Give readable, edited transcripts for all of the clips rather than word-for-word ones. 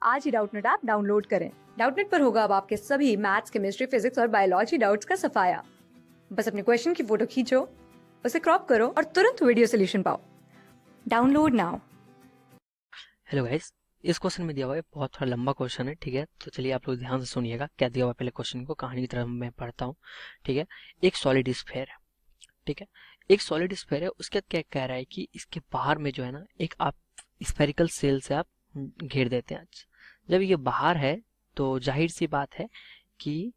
आज ही Doubtnut app download करें। Doubtnut पर होगा अब आपके सभी मैथ्स, केमिस्ट्री, फिजिक्स और बायोलॉजी डाउट्स का सफाया। बस अपने क्वेश्चन की फोटो खींचो, उसे क्रॉप करो और तुरंत वीडियो सोल्यूशन पाओ। Download now. हेलो गाइस, इस क्वेश्चन में दिया हुआ है बहुत थोड़ा लंबा क्वेश्चन है। ठीक है, तो चलिए आप लोग ध्यान से सुनिएगा क्या दिया हुआ है। पहले क्वेश्चन को कहानी की तरह मैं पढ़ता हूँ। ठीक है, एक सॉलिड स्फेयर है। ठीक है, एक सॉलिड स्फेयर है, उसके बाद क्या कह रहा है कि इसके बाहर में जो है ना, एक आप स्फेरिकल सेल से आप घेर देते हैं। जब ये बाहर है तो जाहिर सी बात है कि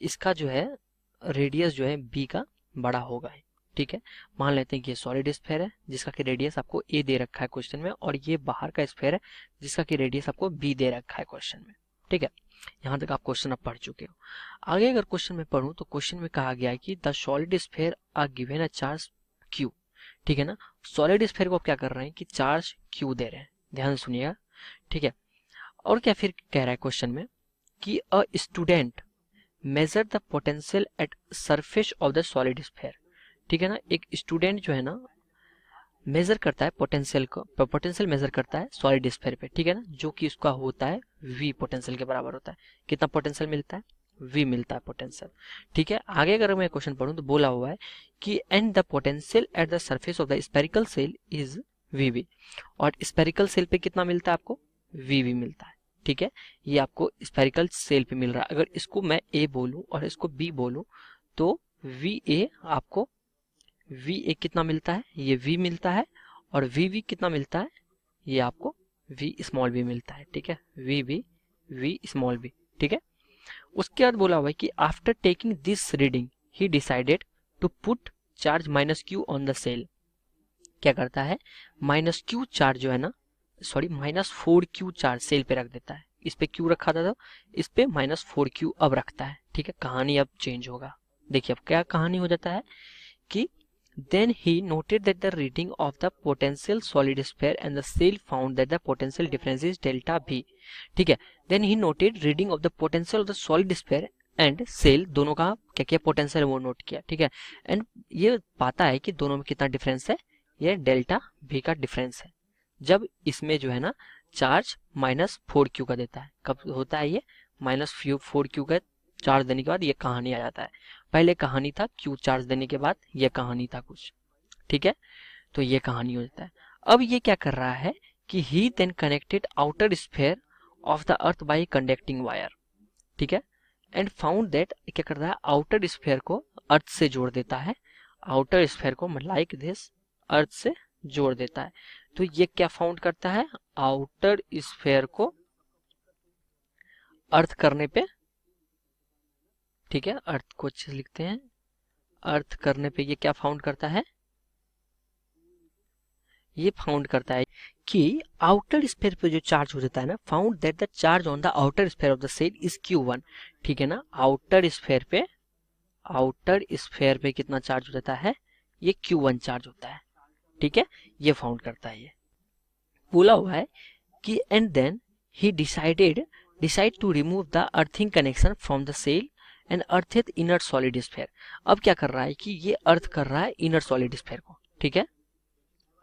इसका जो है रेडियस जो है बी का बड़ा होगा। ठीक है, मान लेते हैं कि ये सॉलिड स्फेयर है जिसका कि रेडियस आपको ए दे रखा है क्वेश्चन में, और ये बाहर का स्फेयर है जिसका कि रेडियस आपको बी दे रखा है क्वेश्चन में। ठीक है, यहाँ तक आप क्वेश्चन अब पढ़ चुके हो। आगे अगर क्वेश्चन में पढ़ूं तो क्वेश्चन में कहा गया है कि the solid sphere are given a charge Q. ठीक है ना, सॉलिड स्फेयर को आप क्या कर रहे हैं कि चार्ज क्यू दे रहे हैं। ध्यान से सुनिएगा। ठीक है, और क्या फिर कह रहा है क्वेश्चन में कि a student measure the potential at surface of the solid sphere. ठीक है ना, एक स्टूडेंट जो है ना मेजर करता है पोटेंशियल को, पोटेंशियल मेजर करता है सॉलिड स्फेयर पे। ठीक है ना, जो कि उसका होता है v पोटेंशियल के बराबर होता है। कितना पोटेंशियल मिलता है? v मिलता है पोटेंशियल। ठीक है, आगे अगर मैं क्वेश्चन पढ़ूं तो बोला हुआ है कि and the potential at the surface of the spherical shell is vv, और स्पेरिकल सेल पे कितना मिलता है आपको? vv मिलता है। ठीक है, ये आपको स्पेरिकल सेल पे मिल रहा है। अगर इसको मैं a बोलूं और इसको b बोलूं तो va आपको वी ए कितना मिलता है? ये वी मिलता है। और वी वी कितना मिलता है? ये आपको वी स्मॉल बी मिलता है। ठीक है, V V V small b. ठीक है, उसके बाद बोला हुआ है कि after taking this reading he decided to put charge minus Q on the shell. क्या करता है? माइनस क्यू चार्ज जो है ना, सॉरी -4 क्यू चार्ज सेल पे रख देता है। इस पे क्यू रखा था तो इस पे -4 क्यू अब रखता है। ठीक है, कहानी अब चेंज होगा। देखिए अब क्या कहानी हो जाता है कि then he noted that the reading of the potential solid sphere and the cell found that the potential difference is delta V. ठीक है, then he noted reading of the potential of the solid sphere and cell, दोनों का क्या किया? Potential वो note किया। ठीक है, एंड ये पाता है कि दोनों में कितना डिफरेंस है? ये डेल्टा V का डिफरेंस है। जब इसमें जो है ना चार्ज -4 क्यू का देता है। कब होता है ये? -4 क्यू का चार्ज देने के बाद ये कहानी आ जाता है। पहले कहानी था क्यू चार्ज देने के बाद ये कहानी था कुछ। ठीक है, तो ये कहानी हो जाता है। अब ये क्या कर रहा है कि he then connected outer sphere of the earth by conducting wire. ठीक है, एंड फाउंड दैट, क्या करता है? आउटर स्फेयर को अर्थ से जोड़ देता है। आउटर स्फेयर को लाइक दिस अर्थ से जोड़ देता है। तो ये क्या फाउंड करता है? आउटर स्फेयर को अर्थ करने पे, ठीक है, अर्थ को अच्छे से लिखते हैं, अर्थ करने पे ये क्या फाउंड करता है? ये फाउंड करता है कि आउटर स्फेयर पे जो चार्ज हो जाता है ना, found that the charge on the outer sphere of the shell is Q1। ठीक है ना, आउटर स्फेयर पे कितना चार्ज हो जाता है? ये Q1 चार्ज होता है। ठीक है, ये फाउंड करता है। ये बोला हुआ है कि and then he decide to remove the earthing connection from the cell and earthed inner solid sphere. अब क्या कर रहा है कि ये अर्थ कर रहा है इनर सॉलिड स्फेयर को। ठीक है,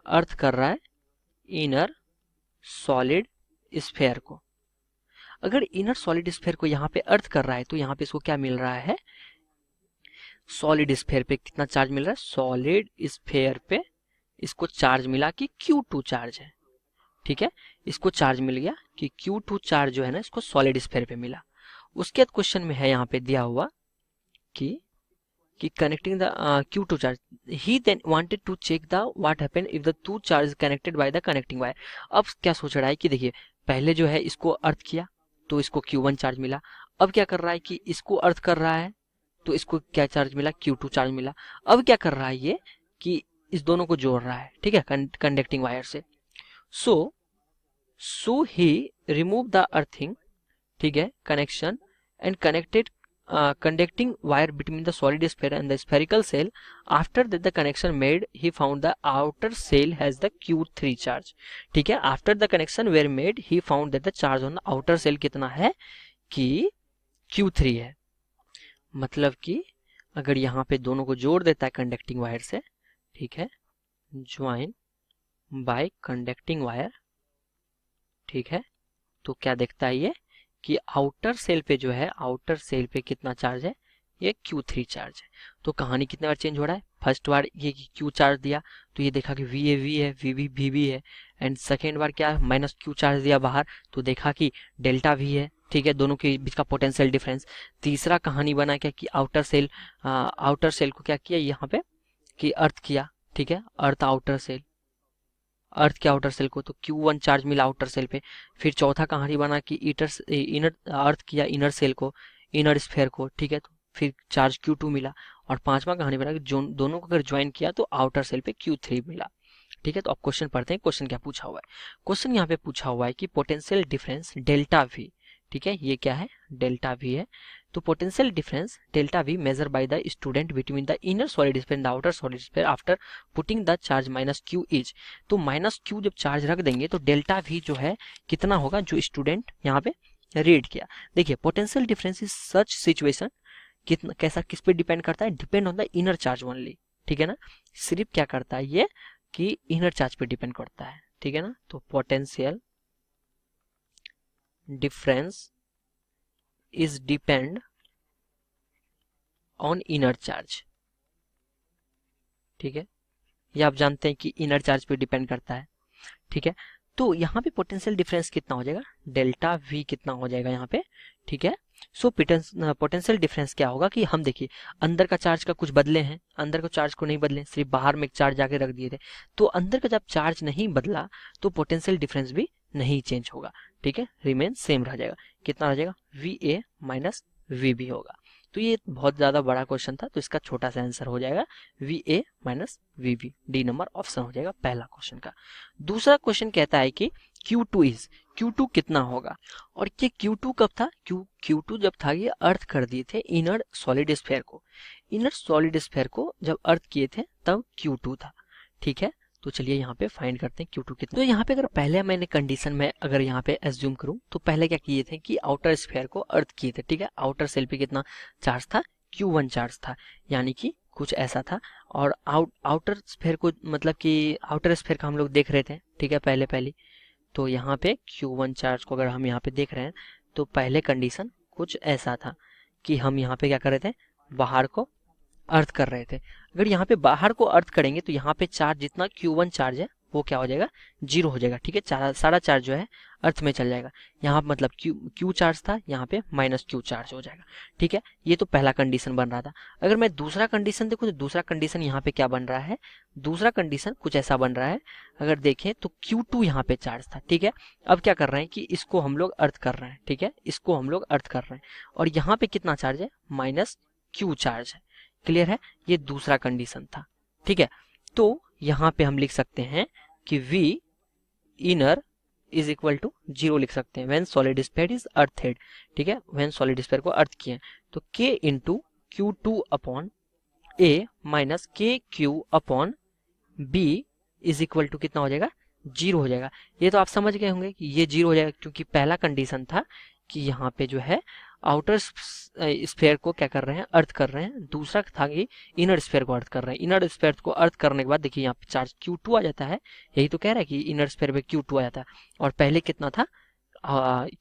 अर्थ कर रहा है इनर सॉलिड स्फेयर को। अगर इनर सॉलिड स्फेयर को यहाँ पे अर्थ कर रहा है तो यहाँ पे इसको क्या मिल रहा है? सॉलिड स्फेयर पे कितना चार्ज मिल रहा है? सॉलिड स्फेयर पे इसको चार्ज मिला कि Q2 चार्ज है। ठीक है, इसको चार्ज मिल गया कि Q2 चार्ज जो है ना इसको सॉलिड स्फेयर पे मिला। उसके बाद क्वेश्चन में है यहाँ पे दिया हुआ कि connecting the Q2 charge, he then wanted to check the what happened if the two charges connected by the connecting wire। अब क्या सोच रहा है कि देखिए पहले जो है इसको अर्थ किया तो इसको Q1 चार्ज मिला। अब क्या कर रहा है कि इसको अर्थ कर रहा है तो इसको क्या चार्ज मिला? Q2 चार्ज मिला। अब क्या कर रहा है ये कि इस दोनों को जोड़ रहा है। ठीक है, कंडक्टिंग वायर से। सो ही रिमूव द अर्थिंग, ठीक है, connection and connected conducting wire between the solid sphere and the spherical cell. After that the connection made, he found the outer cell has the Q3 charge। ठीक है, after the connection were made, he found that the charge on the outer cell कितना है? कि Q3 है। मतलब कि अगर यहाँ पे दोनों को जोड़ देता है कंडक्टिंग वायर से, ठीक है, ज्वाइन बाय कंडक्टिंग वायर, ठीक है, तो क्या देखता है ये कि आउटर सेल पे जो है, आउटर सेल पे कितना चार्ज है, ये Q3 चार्ज है। तो कहानी कितने बार चेंज हो रहा है, फर्स्ट बार ये Q चार्ज दिया तो ये देखा कि VA V है, VB VB है, एंड सेकेंड बार क्या माइनस Q चार्ज दिया बाहर तो देखा कि डेल्टा V है, ठीक है, दोनों के बीच का पोटेंशियल डिफरेंस। तीसरा कहानी बना क्या कि आउटर सेल को क्या किया यहाँ पे कि अर्थ किया, ठीक है, अर्थ के आउटर सेल को, तो Q1 चार्ज मिला आउटर सेल पे। फिर चौथा कहानी बना कि इनर अर्थ किया इनर सेल को, इनर स्फेयर को, ठीक है, तो फिर चार्ज Q2 मिला। और पांचवा कहानी बना कि दोनों को अगर ज्वाइन किया तो आउटर सेल पे Q3 मिला, ठीक है। तो अब क्वेश्चन पढ़ते हैं, क्वेश्चन क्या पूछा हुआ है। क्वेश्चन यहाँ पे पूछा हुआ है कि पोटेंशियल डिफरेंस डेल्टा वी, ठीक है, ये क्या है, डेल्टा वी है। तो potential difference delta V measure by the student between the inner solid sphere and the outer solid sphere after putting the charge minus Q is. तो minus Q जब charge रख देंगे तो डेल्टा वी जो है कितना होगा, जो स्टूडेंट यहाँ पे रीड किया। देखिए potential difference is such situation, कितना कैसा किस पे डिपेंड करता है, depend on the inner charge only, ठीक है ना। सिर्फ क्या करता है ये कि इनर चार्ज पे डिपेंड करता है, ठीक है ना। तो potential difference is depend on inner charge, ठीक है, ये आप जानते हैं कि इनर चार्ज पे डिपेंड करता है, ठीक है। तो यहाँ पे पोटेंशियल डिफरेंस कितना हो जाएगा, डेल्टा वी कितना हो जाएगा यहाँ पे, ठीक है। सो पोटेंशियल डिफरेंस क्या होगा कि हम देखिए अंदर का चार्ज का कुछ बदले हैं, अंदर को चार्ज को नहीं बदले, सिर्फ बाहर में एक चार्ज जाके रख दिए थे। तो अंदर का जब चार्ज नहीं बदला तो पोटेंशियल डिफरेंस भी नहीं चेंज होगा, ठीक है, रिमेन सेम रह जाएगा। कितना रह जाएगा, VA माइनस VB होगा। तो ये बहुत ज्यादा बड़ा क्वेश्चन था तो इसका छोटा सा आंसर हो जाएगा VA minus VB, D number option हो जाएगा पहला क्वेश्चन का। दूसरा क्वेश्चन कहता है कि Q2 कितना होगा, और ये Q2 कब था, Q2 जब था ये अर्थ कर दिए थे इनर सॉलिड स्फीयर को, इनर सॉलिड स्फीयर को जब अर्थ किए थे तब Q2 था, ठीक है। तो चलिए यहाँ पे फाइंड करते हैं Q2 कितना। तो यहाँ पे अगर पहले मैंने कंडीशन में अगर यहाँ पे एज्यूम करूँ तो पहले क्या किए थे कि आउटर स्फीयर को अर्थ किए थे, ठीक है। आउटर सेल पे कितना चार्ज था, Q1 चार्ज था, यानी कि कुछ ऐसा था। और आउटर स्फीयर को मतलब कि आउटर स्फीयर का हम लोग देख रहे थे, ठीक है, पहले तो यहाँ पे Q1 चार्ज को अगर हम यहाँ पे देख रहे हैं तो पहले कंडीशन कुछ ऐसा था कि हम यहाँ पे क्या कर रहे थे, बाहर को अर्थ कर रहे थे। अगर यहाँ पे बाहर को अर्थ करेंगे तो यहाँ पे चार्ज जितना Q1 चार्ज है वो क्या हो जाएगा, 0 हो जाएगा, ठीक है, सारा चार्ज जो है अर्थ में चल जाएगा। यहाँ मतलब Q चार्ज था, यहाँ पे माइनस Q चार्ज हो जाएगा, ठीक है। ये तो पहला कंडीशन बन रहा था। अगर मैं दूसरा कंडीशन देखूँ तो दूसरा कंडीशन यहाँ पे क्या बन रहा है, दूसरा कंडीशन कुछ ऐसा बन रहा है। अगर देखें तो Q2 यहाँ पे चार्ज था, ठीक है। अब क्या कर रहे हैं कि इसको हम लोग अर्थ कर रहे हैं, ठीक है, इसको हम लोग अर्थ कर रहे हैं, और यहाँ पे कितना चार्ज है, माइनस Q चार्ज है, क्लियर है। ये दूसरा कंडीशन था, ठीक है। तो यहाँ पे हम लिख सकते हैं कि V inner is equal to 0 लिख सकते हैं when solid sphere is earthed, ठीक है, व्हेन सॉलिड स्फीयर को अर्थ किए। तो K into Q2 upon A minus KQ upon B is equal to कितना हो जाएगा, 0 हो जाएगा। ये तो आप समझ गए होंगे कि ये 0 हो जाएगा क्योंकि पहला कंडीशन था कि यहाँ पे जो है आउटर स्फीयर को क्या कर रहे हैं, अर्थ कर रहे हैं। दूसरा था कि इनर स्फीयर को अर्थ कर रहे हैं। इनर स्फीयर को अर्थ करने के बाद देखिए यहाँ पे चार्ज Q2 आ जाता है, यही तो कह रहा है कि इनर स्फीयर पे Q2 आ जाता है, और पहले कितना था,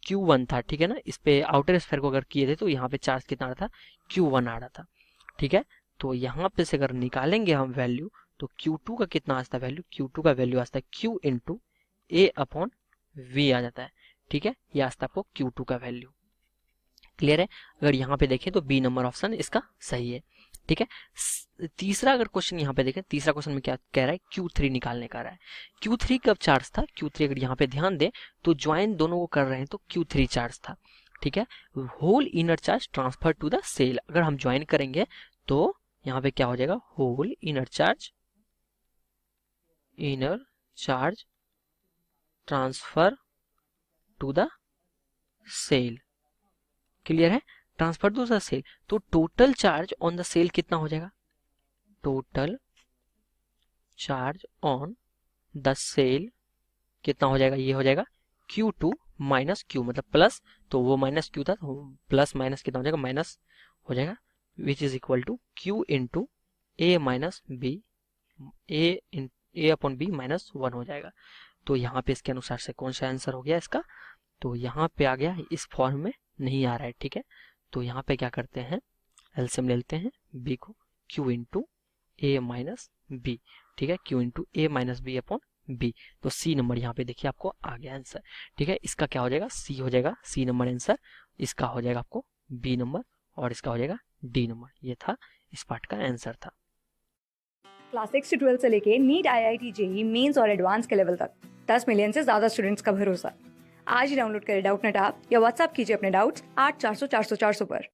Q1 था, ठीक है ना। इस पे आउटर स्फीयर को अगर किए थे तो यहाँ पे चार्ज कितना आ रहा था, Q1 आ रहा था, ठीक है। तो यहाँ पे से अगर निकालेंगे हम वैल्यू तो Q2 का कितना आता है वैल्यू, Q2 का वैल्यू आता है Q into A upon V आ जाता है, ठीक है। ये आता है आपको Q2 का वैल्यू, क्लियर है। अगर यहाँ पे देखें तो B नंबर ऑप्शन इसका सही है, ठीक है। तीसरा अगर क्वेश्चन यहाँ पे देखें, तीसरा क्वेश्चन में क्या कह रहा है, Q3 निकालने का रहा है। Q3 कब चार्ज था, Q3 अगर यहाँ पे ध्यान दें तो ज्वाइन दोनों को कर रहे हैं तो Q3 चार्ज था, ठीक है। Whole inner charge transfer to the shell, अगर हम ज्वाइन करेंगे तो यहाँ पे क्या हो जाएगा, whole inner charge transfer to the shell, clear है, ट्रांसफर टू द सेल। तो total charge on the shell कितना हो जाएगा, total charge on the shell कितना हो जाएगा, ये हो जाएगा Q2 माइनस Q, मतलब प्लस, तो वो माइनस Q था तो प्लस माइनस कितना हो जाएगा, माइनस हो जाएगा, which is equal to Q into A minus B, A upon B minus 1 हो जाएगा। तो यहाँ पे इसके अनुसार से कौन सा आंसर हो गया इसका, तो यहाँ पे आ गया, इस फॉर्म में नहीं आ रहा है, ठीक है। तो यहाँ पे क्या करते हैं, एलसीएम ले लेते हैं b को, q इंटू ए माइनस बी, ठीक है, q इंटू ए माइनस बी अपॉन बी। तो c नंबर यहाँ पे देखिए आपको आ गया आंसर, ठीक है। इसका क्या हो जाएगा, c हो जाएगा, c नंबर आंसर। इसका हो जाएगा आपको b नंबर और इसका हो जाएगा d नंबर। ये था इस पार्ट का आंसर था। क्लास 6 से 12 से लेके नीट, IIT, जेई मेंस और एडवांस के लेवल तक 10 मिलियन से ज्यादा स्टूडेंट्स का भरोसा। आज ही डाउनलोड करें डाउटनेट ऐप या व्हाट्सएप कीजिए अपने डाउट्स 8400 400 400 पर।